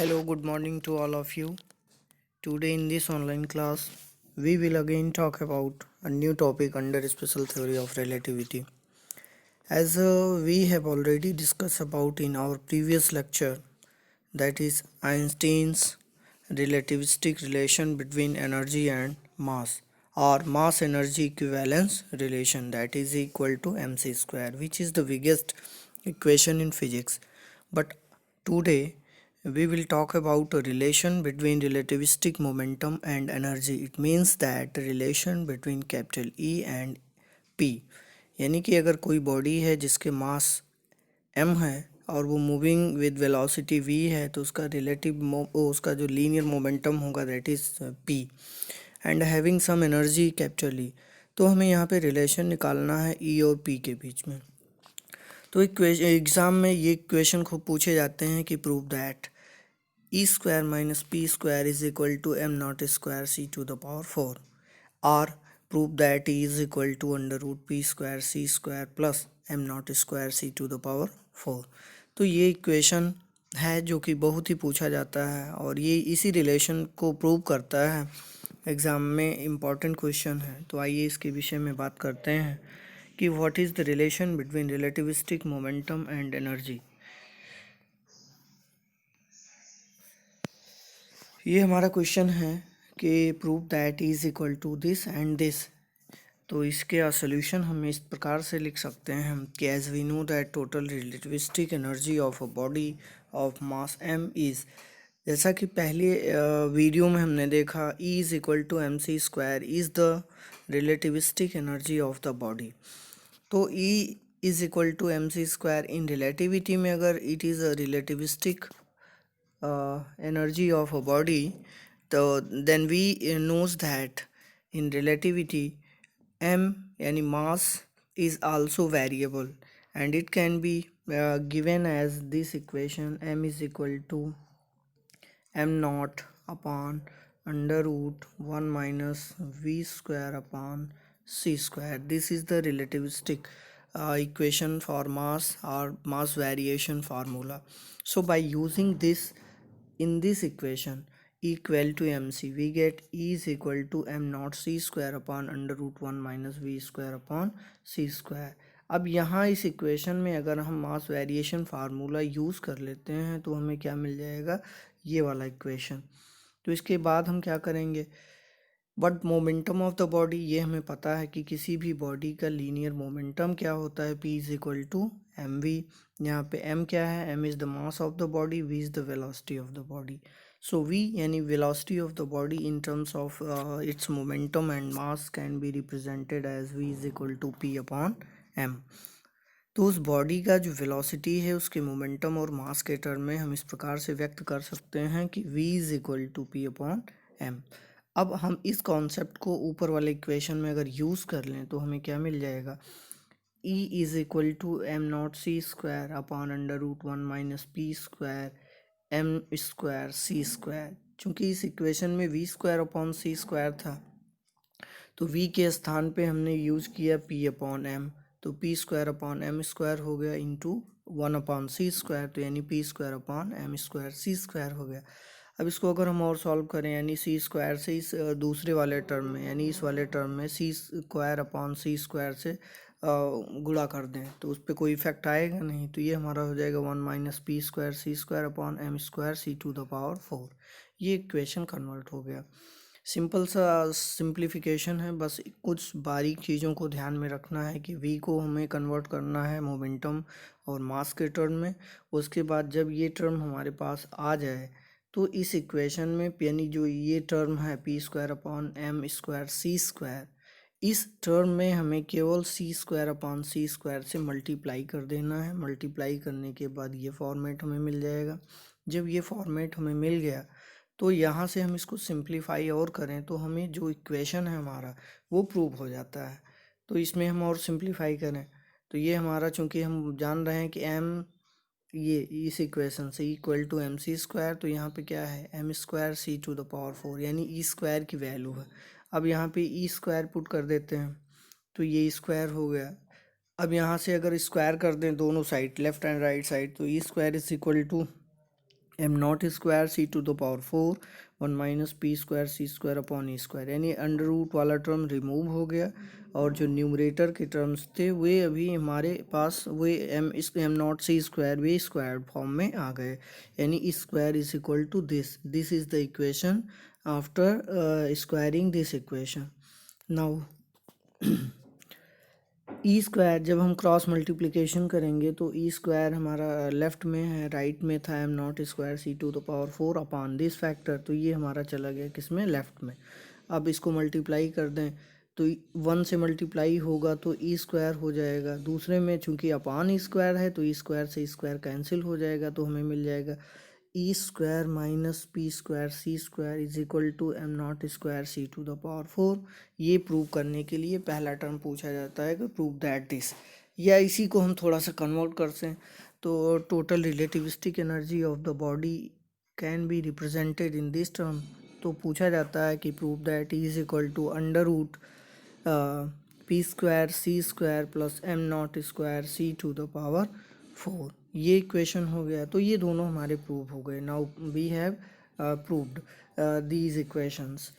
Hello, good morning to all of you. Today in this online class, we will again talk about a new topic under special theory of relativity. As we have already discussed about in our previous lecture, that is Einstein's relativistic relation between energy and mass, or mass energy equivalence relation, that is equal to mc square, which is the biggest equation in physics. But today we will talk about a relation between relativistic momentum and energy. It means that relation between capital E and P, यानी कि अगर कोई body है जिसके मास m है और वो moving with velocity v है, तो उसका उसका जो लीनियर मोमेंटम होगा that is p, and having some energy capital E। तो हमें यहाँ पे रिलेशन निकालना है E और P के बीच में। तो एग्ज़ाम में ये इक्वेशन खूब पूछे जाते हैं कि prove that E square minus P square is equal to m naught square c to the power 4, or prove that E is equal to under root P square c square plus m naught square c to the power 4। तो ये equation है जो कि बहुत ही पूछा जाता है और ये इसी रिलेशन को प्रूव करता है। एग्ज़ाम में इम्पॉर्टेंट क्वेश्चन है, तो आइए इसके विषय में बात करते हैं कि what is the relation between relativistic momentum and energy. ये हमारा क्वेश्चन है कि prove that is equal to this and this. तो इसके सॉल्यूशन हम इस प्रकार से लिख सकते हैं कि as we know that total relativistic energy of a body of mass m is, जैसा कि पहले वीडियो में हमने देखा, E is equal to M C square is the relativistic energy of the body. तो E is equal to M C square in relativity में अगर it is a relativistic energy of a body, so then we knows that in relativity m any mass is also variable, and it can be given as this equation: m is equal to m naught upon under root 1 minus v square upon c square. This is the relativistic equation for mass or mass variation formula. So by using this in this equation equal to mc, we get E is equal to m naught c square upon under root 1 minus v square upon c square। अब यहाँ इस equation में अगर हम मास variation formula use कर लेते हैं तो हमें क्या मिल जाएगा, ये वाला इक्वेशन। तो इसके बाद हम क्या करेंगे, but momentum of the body, ये हमें पता है कि किसी भी बॉडी का लीनियर मोमेंटम क्या होता है, P is equal to M V. यहाँ पे m क्या है, m is the mass of the body, v is the velocity of the body. So v यानी velocity of the body in terms of its momentum and mass can be represented as v is equal to p upon m। तो उस body का जो velocity है उसके momentum और मास के term में हम इस प्रकार से व्यक्त कर सकते हैं कि v is equal to p upon m। अब हम इस कॉन्सेप्ट को ऊपर वाले इक्वेशन में अगर यूज़ कर लें तो हमें क्या मिल जाएगा, E is equal to M not C square upon under root 1 minus P square M square C square. चूँकि इस इक्वेशन में v square upon C square था, तो v के स्थान पे हमने यूज़ किया p अपॉन m, तो p square upon M square हो गया इंटू 1 अपॉन सी स्क्वायर, तो यानी p square upon M square C square हो गया। अब इसको अगर हम और सॉल्व करें, यानी सी स्क्वायर से इस दूसरे वाले टर्म में, यानी इस वाले टर्म में सी स्क्वायर अपॉन सी स्क्वायर से गुणा कर दें तो उस पर कोई इफेक्ट आएगा नहीं, तो ये हमारा हो जाएगा 1 minus P square C square upon M square C to the power 4। ये इक्वेशन कन्वर्ट हो गया। सिंपल सा सिंप्लीफिकेशन है, बस कुछ बारीक चीज़ों को ध्यान में रखना है कि v को हमें कन्वर्ट करना है मोमेंटम और मास के टर्म में। उसके बाद जब ये टर्म हमारे पास आ जाए तो इस इक्वेशन में यानी जो ये टर्म है P square upon M square C square, इस टर्म में हमें केवल C square upon C square से मल्टीप्लाई कर देना है। मल्टीप्लाई करने के बाद ये फॉर्मेट हमें मिल जाएगा। जब ये फॉर्मेट हमें मिल गया तो यहाँ से हम इसको सिंप्लीफाई और करें तो हमें जो इक्वेशन है हमारा वो प्रूव हो जाता है। तो इसमें हम और सिंप्लीफाई करें तो ये हमारा, चूँकि हम जान रहे हैं कि m ये इस इक्वेशन से equal to M C square, तो यहाँ पे क्या है M square C to the power 4, यानी ई स्क्वायर की वैल्यू है। अब यहाँ पे ई स्क्वायर पुट कर देते हैं तो ये स्क्वायर हो गया। अब यहाँ से अगर स्क्वायर कर दें दोनों side, left and right side, तो E square is equal to M not square C to the power 4 1 minus P square C square upon E square, यानी अंडर रूट वाला टर्म रिमूव हो गया और जो न्यूमरेटर के टर्म्स थे वे अभी हमारे पास वे एम नॉट सी स्क्वायर वे स्क्वायर फॉर्म में आ गए, यानी square is equal to this is the equation after squaring this equation. Now E square जब हम क्रॉस मल्टीप्लिकेशन करेंगे तो ई स्क्वायर हमारा लेफ्ट में है, राइट में था M not square C to the power 4 upon this factor, तो ये हमारा चला गया किस में, लेफ्ट में। अब इसको मल्टीप्लाई कर दें तो 1 से मल्टीप्लाई होगा तो ई स्क्वायर हो जाएगा, दूसरे में चूंकि अपॉन ई स्क्वायर है तो ई स्क्वायर से स्क्वायर कैंसिल हो जाएगा, तो हमें मिल जाएगा E square minus P square C square is equal to M not square C to the power 4। ये प्रूव करने के लिए पहला टर्म पूछा जाता है कि प्रूव दैट दिस, या इसी को हम थोड़ा सा कन्वर्ट करते हैं तो total relativistic energy of the body can be represented in this term. तो पूछा जाता है कि prove that is equal to under root P square C square plus M not square C to the power 4। ये equation हो गया, तो ये दोनों हमारे प्रूव हो गए। Now we have proved these equations.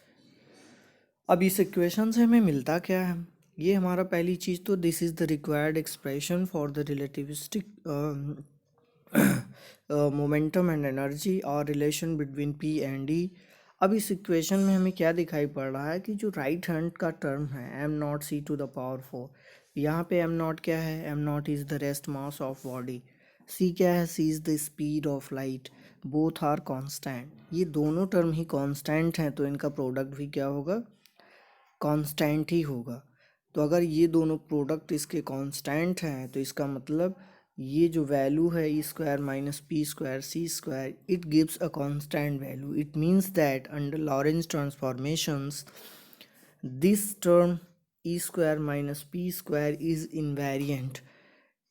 अब इस इक्वेशन से हमें मिलता क्या है, ये हमारा पहली चीज़ तो this is the required expression for the relativistic momentum and energy और relation between P and D. अब इस इक्वेशन में हमें क्या दिखाई पड़ रहा है कि जो राइट हैंड का टर्म है M not C to the power 4, यहाँ पे एम नॉट क्या है, M not is the rest mass of body, C क्या है, C is the speed of light, both are constant. ये दोनों टर्म ही कांस्टेंट हैं तो इनका प्रोडक्ट भी क्या होगा, कांस्टेंट ही होगा। तो अगर ये दोनों प्रोडक्ट इसके कांस्टेंट हैं तो इसका मतलब ये जो वैल्यू है E square minus P square C square, it gives a constant value. It means that under Lorentz transformations this term E square minus P square is invariant,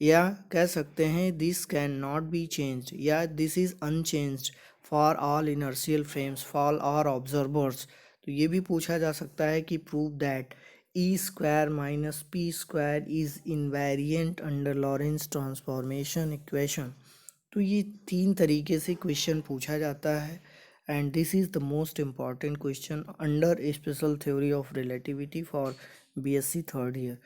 या कह सकते हैं this can not be changed, या this is unchanged for all inertial frames for all observers. तो ये भी पूछा जा सकता है कि prove that E square minus P square is invariant under Lorentz transformation equation. तो ये 3 तरीके से क्वेश्चन पूछा जाता है and this is the most important question under special theory of relativity for BSc third year.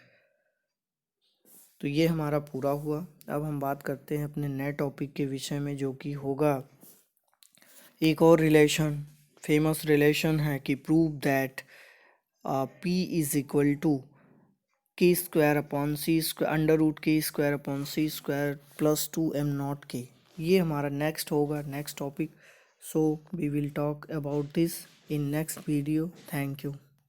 तो ये हमारा पूरा हुआ। अब हम बात करते हैं अपने नए टॉपिक के विषय में, जो कि होगा एक और रिलेशन, फेमस रिलेशन है कि prove that P is equal to K square upon C square under root K square upon C square plus 2 M not K. ये हमारा नेक्स्ट होगा, next topic. So we will talk about this in next video. Thank you.